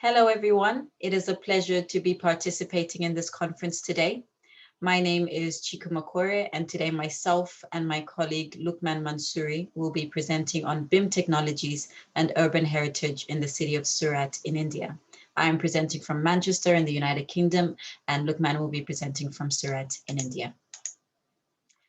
Hello, everyone. It is a pleasure to be participating in this conference today. My name is Chiko, Makore, and today myself and my colleague Lukman Mansuri will be presenting on BIM technologies and urban heritage in the city of Surat in India. I am presenting from Manchester in the United Kingdom, and Lukman will be presenting from Surat in India.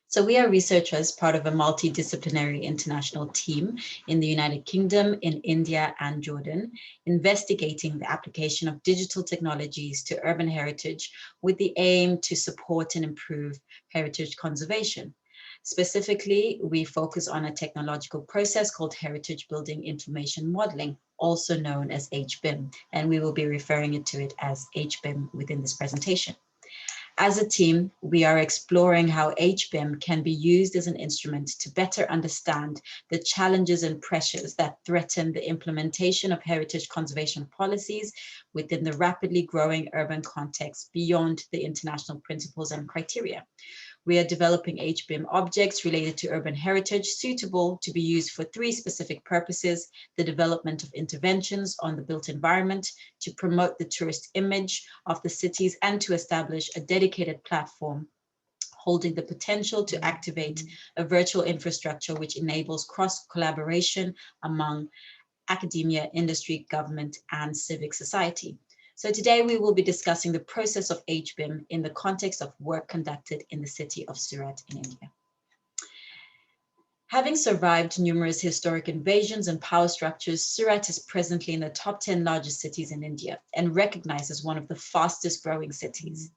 So we are researchers, part of a multidisciplinary international team in the United Kingdom, in India and Jordan, investigating the application of digital technologies to urban heritage with the aim to support and improve heritage conservation. Specifically, we focus on a technological process called Heritage Building Information Modeling, also known as HBIM, and we will be referring to it as HBIM within this presentation. As a team, we are exploring how HBIM can be used as an instrument to better understand the challenges and pressures that threaten the implementation of heritage conservation policies within the rapidly growing urban context beyond the international principles and criteria. We are developing HBIM objects related to urban heritage suitable to be used for three specific purposes: the development of interventions on the built environment, to promote the tourist image of the cities, and to establish a dedicated platform holding the potential to activate a virtual infrastructure which enables cross-collaboration among academia, industry, government, and civic society. So today we will be discussing the process of HBIM in the context of work conducted in the city of Surat in India. Having survived numerous historic invasions and power structures, Surat is presently in the top 10 largest cities in India and recognized as one of the fastest growing cities.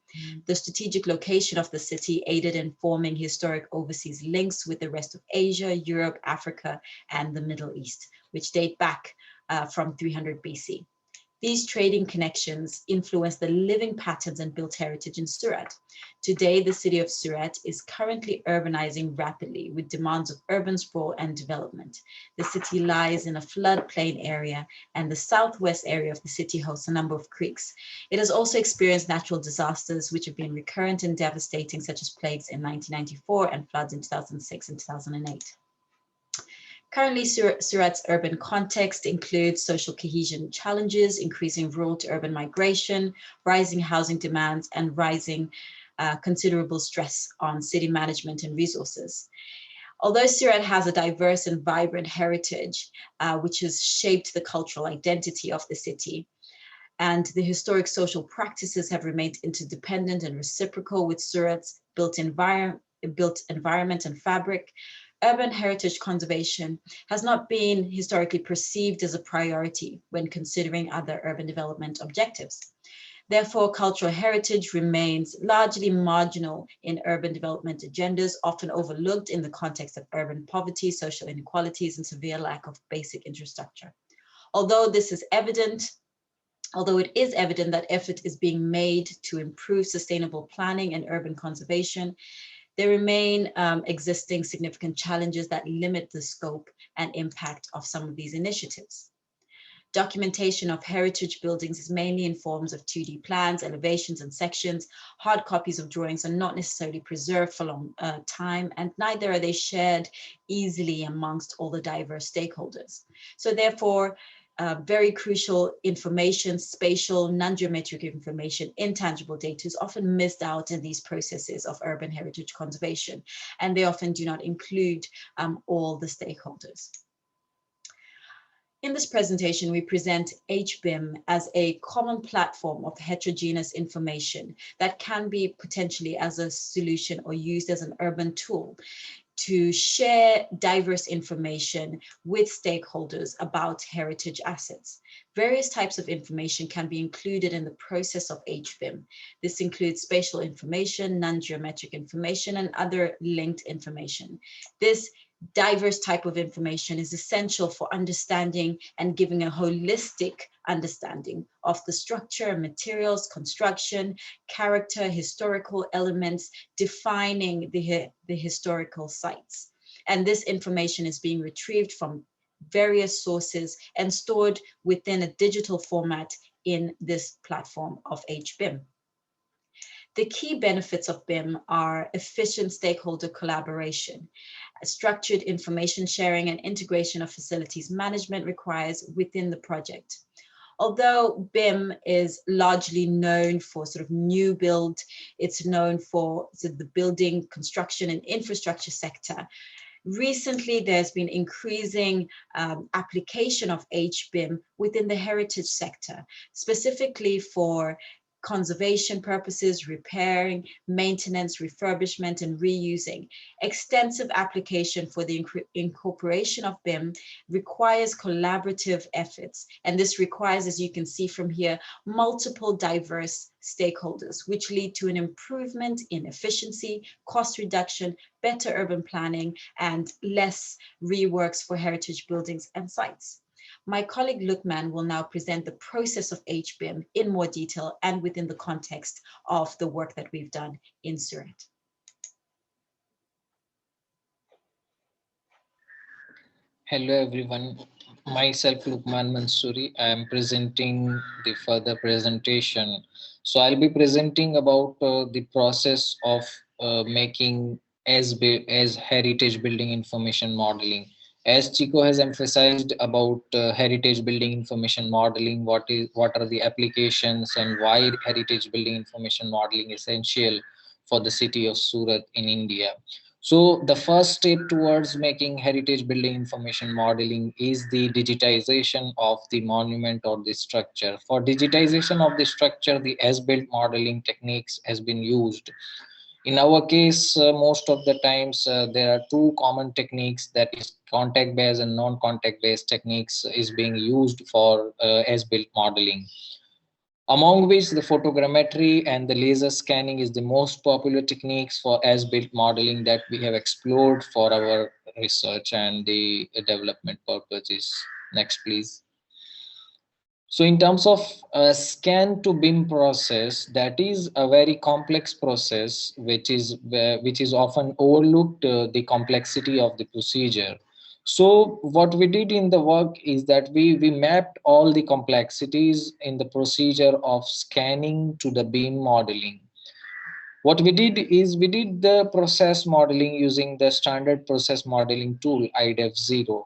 The strategic location of the city aided in forming historic overseas links with the rest of Asia, Europe, Africa, and the Middle East, which date back from 300 BC. These trading connections influence the living patterns and built heritage in Surat. Today, the city of Surat is currently urbanizing rapidly with demands of urban sprawl and development. The city lies in a floodplain area, and the southwest area of the city hosts a number of creeks. It has also experienced natural disasters which have been recurrent and devastating, such as plagues in 1994 and floods in 2006 and 2008. Currently, Surat's urban context includes social cohesion challenges, increasing rural to urban migration, rising housing demands, and rising considerable stress on city management and resources. Although Surat has a diverse and vibrant heritage, which has shaped the cultural identity of the city, and the historic social practices have remained interdependent and reciprocal with Surat's built environment and fabric, urban heritage conservation has not been historically perceived as a priority when considering other urban development objectives. Therefore, cultural heritage remains largely marginal in urban development agendas, often overlooked in the context of urban poverty, social inequalities, and severe lack of basic infrastructure. Although it is evident that effort is being made to improve sustainable planning and urban conservation, there remain existing significant challenges that limit the scope and impact of some of these initiatives. Documentation of heritage buildings is mainly in forms of 2D plans, elevations, and sections. Hard copies of drawings are not necessarily preserved for long time, and neither are they shared easily amongst all the diverse stakeholders. So therefore, very crucial information, spatial, non-geometric information, intangible data is often missed out in these processes of urban heritage conservation, and they often do not include all the stakeholders. In this presentation, we present HBIM as a common platform of heterogeneous information that can be potentially as a solution or used as an urban tool to share diverse information with stakeholders about heritage assets. Various types of information can be included in the process of HBIM. This includes spatial information, non-geometric information, and other linked information. This diverse type of information is essential for understanding and giving a holistic understanding of the structure, materials, construction, character, historical elements, defining the historical sites. And this information is being retrieved from various sources and stored within a digital format in this platform of HBIM. The key benefits of BIM are efficient stakeholder collaboration, structured information sharing, and integration of facilities management requires within the project. Although BIM is largely known for sort of new build, it's known for sort of the building, construction, and infrastructure sector. Recently, there's been increasing application of HBIM within the heritage sector, specifically for conservation purposes, repairing, maintenance, refurbishment, and reusing. Extensive application for the incorporation of BIM requires collaborative efforts. And this requires, as you can see from here, multiple diverse stakeholders, which lead to an improvement in efficiency, cost reduction, better urban planning, and less reworks for heritage buildings and sites. My colleague Lukman will now present the process of HBIM in more detail and within the context of the work that we've done in Surat. Hello everyone, myself Lukman Mansuri. I am presenting the further presentation. So I'll be presenting about the process of making as heritage building information modeling. As Chiko has emphasized about heritage building information modeling, what are the applications and why heritage building information modeling is essential for the city of Surat in India. So the first step towards making heritage building information modeling is the digitization of the monument or the structure. For digitization of the structure, the as-built modeling techniques has been used. In our case, most of the times there are two common techniques, that is contact based and non-contact based techniques is being used for as-built modeling, among which the photogrammetry and the laser scanning is the most popular techniques for as-built modeling that we have explored for our research and the development purposes. Next, please. So in terms of scan to BIM process, that is a very complex process which is often overlooked, the complexity of the procedure. So what we did in the work is that we mapped all the complexities in the procedure of scanning to the BIM modeling. What we did is we did the process modeling using the standard process modeling tool IDEFO.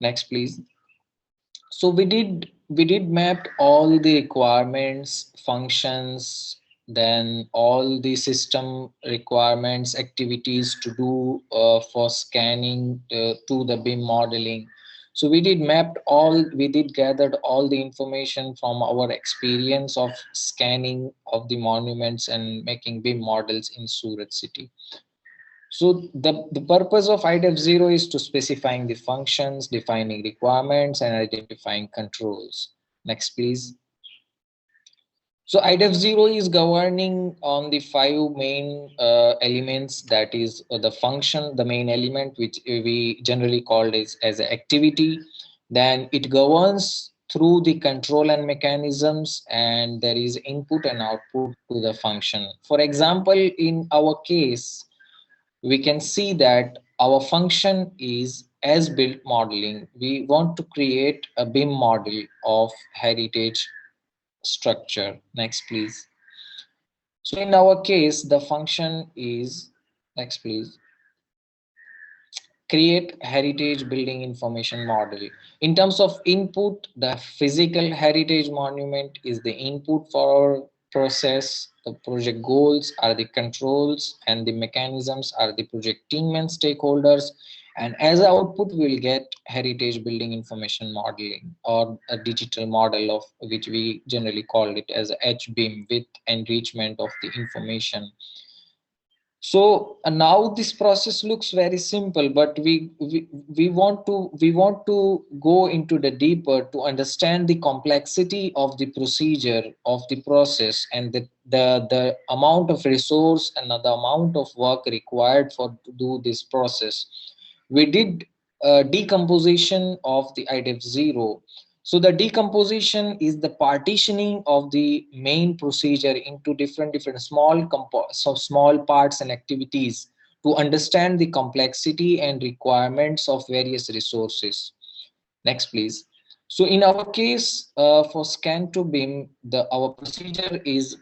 Next, please. So we did map all the requirements, functions, then all the system requirements, activities to do for scanning to the BIM modeling. So we did gathered all the information from our experience of scanning of the monuments and making BIM models in Surat city. So the purpose of IDEF0 is to specifying the functions, defining requirements, and identifying controls. Next, please. So IDEF0 is governing on the five main elements, that is the function, the main element, which we generally called as an activity. Then it governs through the control and mechanisms, and there is input and output to the function. For example, in our case, we can see that our function is as built modeling. We want to create a BIM model of heritage structure. Next, please. So in our case, the function is, next please, create heritage building information model. In terms of input, the physical heritage monument is the input for our process. The project goals are the controls, and the mechanisms are the project team and stakeholders. And as output, we will get heritage building information modeling, or a digital model, of which we generally call it as HBIM, with enrichment of the information. So now this process looks very simple, but we want to go into the deeper to understand the complexity of the procedure of the process, and the amount of resource and the amount of work required for to do this process. We did decomposition of the IDEF0. So the decomposition is the partitioning of the main procedure into different small parts and activities to understand the complexity and requirements of various resources. Next, please. So in our case, for scan to BIM, our procedure is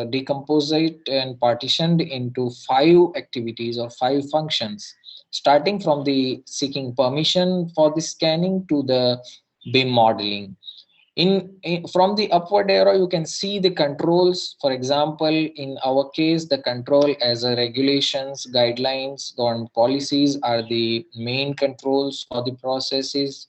decomposed and partitioned into 5 activities or 5 functions, starting from the seeking permission for the scanning to the BIM modeling. From the upward arrow, you can see the controls. For example, in our case, the control as a regulations, guidelines, government policies are the main controls for the processes.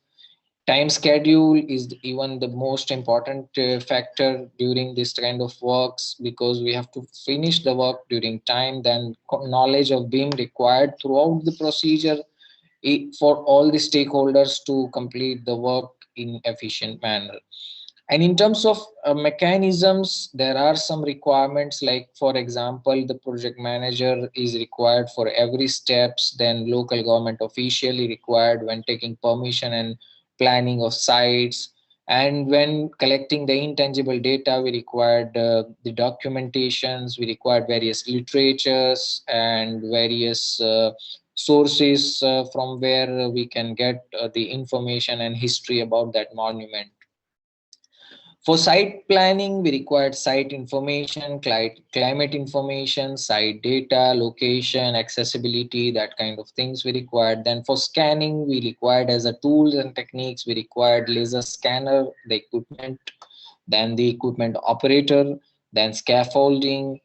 Time schedule is even the most important factor during this kind of works, because we have to finish the work during time. Then knowledge of BIM required throughout the procedure for all the stakeholders to complete the work in efficient manner. And in terms of mechanisms, there are some requirements, like for example, the project manager is required for every steps, then local government officially required when taking permission and planning of sites. And when collecting the intangible data, we required the documentations, we required various literatures and various sources from where we can get the information and history about that monument. For site planning, we required site information, climate information, site data, location, accessibility, that kind of things we required. Then for scanning, we required as a tools and techniques, we required laser scanner, the equipment, then the equipment operator, then scaffolding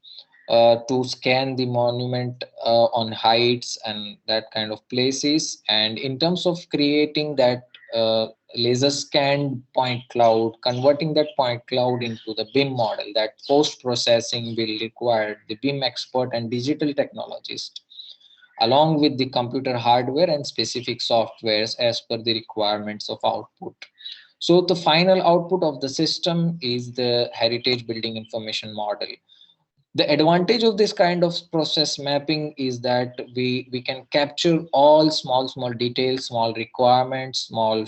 to scan the monument on heights and that kind of places. And in terms of creating that laser scanned point cloud, converting that point cloud into the BIM model, that post processing will require the BIM expert and digital technologist, along with the computer hardware and specific softwares as per the requirements of output. So the final output of the system is the heritage building information model. The advantage of this kind of process mapping is that we can capture all small details, small requirements, small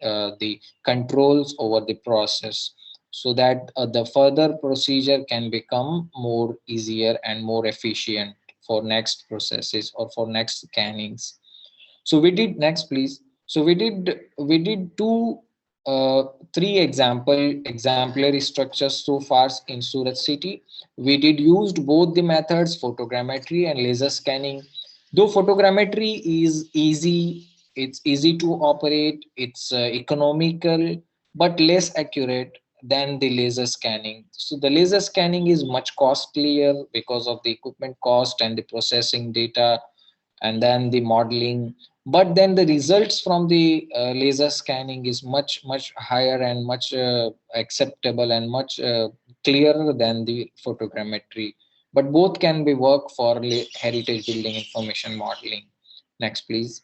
the controls over the process, so that the further procedure can become more easier and more efficient for next processes or for next scannings. So we did next, please. So we did two three exemplary structures so far in Surat city. We did used both the methods, photogrammetry and laser scanning. Though photogrammetry is easy, it's easy to operate, it's economical but less accurate than the laser scanning. So the laser scanning is much costlier because of the equipment cost and the processing data and then the modeling. But then the results from the laser scanning is much higher and much acceptable and much clearer than the photogrammetry. But both can be work for heritage building information modeling. Next, please.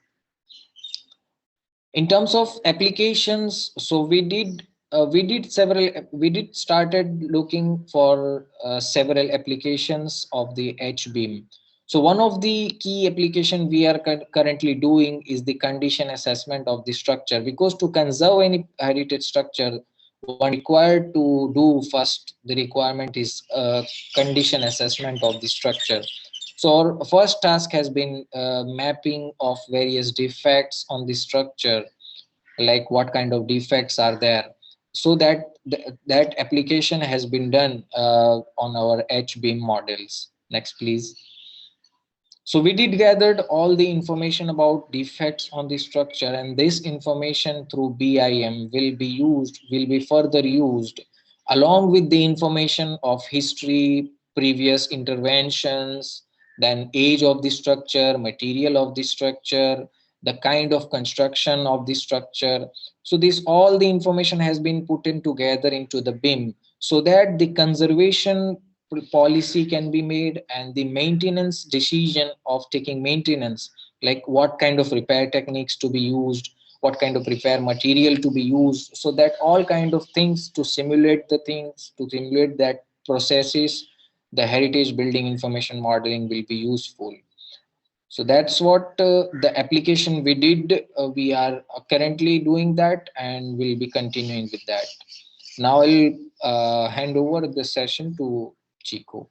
In terms of applications, so we did started looking for several applications of the HBIM. So one of the key application we are currently doing is the condition assessment of the structure, because to conserve any heritage structure, one required to do first, the requirement is condition assessment of the structure. So our first task has been mapping of various defects on the structure, like what kind of defects are there, so that that application has been done on our HBIM models. Next, please. So we did gathered all the information about defects on the structure, and this information through BIM will be further used along with the information of history, previous interventions, then age of the structure, material of the structure, the kind of construction of the structure. So this all the information has been put in together into the BIM, so that the conservation policy can be made and the maintenance decision of taking maintenance, like what kind of repair techniques to be used, what kind of repair material to be used, so that all kind of things to simulate the things, to simulate that processes, the heritage building information modeling will be useful. So that's what the application we did. We are currently doing that and will be continuing with that. Now I'll hand over the session to Chiko.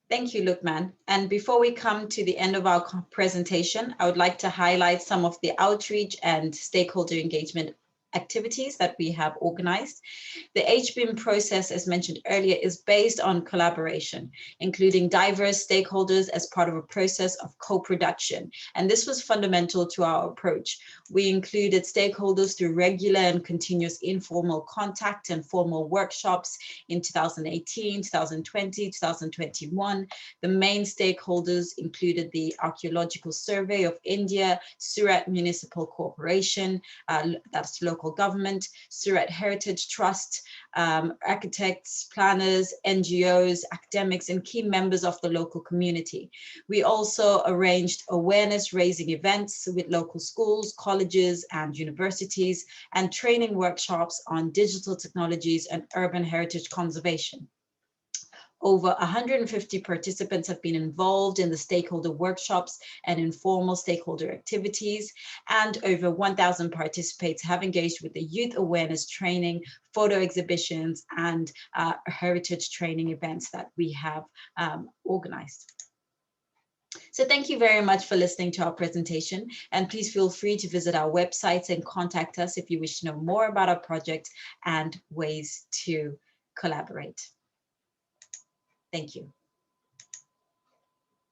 Thank you, Lukman. And before we come to the end of our presentation, I would like to highlight some of the outreach and stakeholder engagement activities that we have organized. The HBIM process, as mentioned earlier, is based on collaboration, including diverse stakeholders as part of a process of co-production. And this was fundamental to our approach. We included stakeholders through regular and continuous informal contact and formal workshops in 2018, 2020, 2021. The main stakeholders included the Archaeological Survey of India, Surat Municipal Corporation, that's local government, Surat Heritage Trust, architects, planners, NGOs, academics, and key members of the local community. We also arranged awareness raising events with local schools, colleges, and universities, and training workshops on digital technologies and urban heritage conservation. Over 150 participants have been involved in the stakeholder workshops and informal stakeholder activities, and over 1,000 participants have engaged with the youth awareness training, photo exhibitions, and heritage training events that we have organized. So thank you very much for listening to our presentation, and please feel free to visit our websites and contact us if you wish to know more about our project and ways to collaborate. Thank you.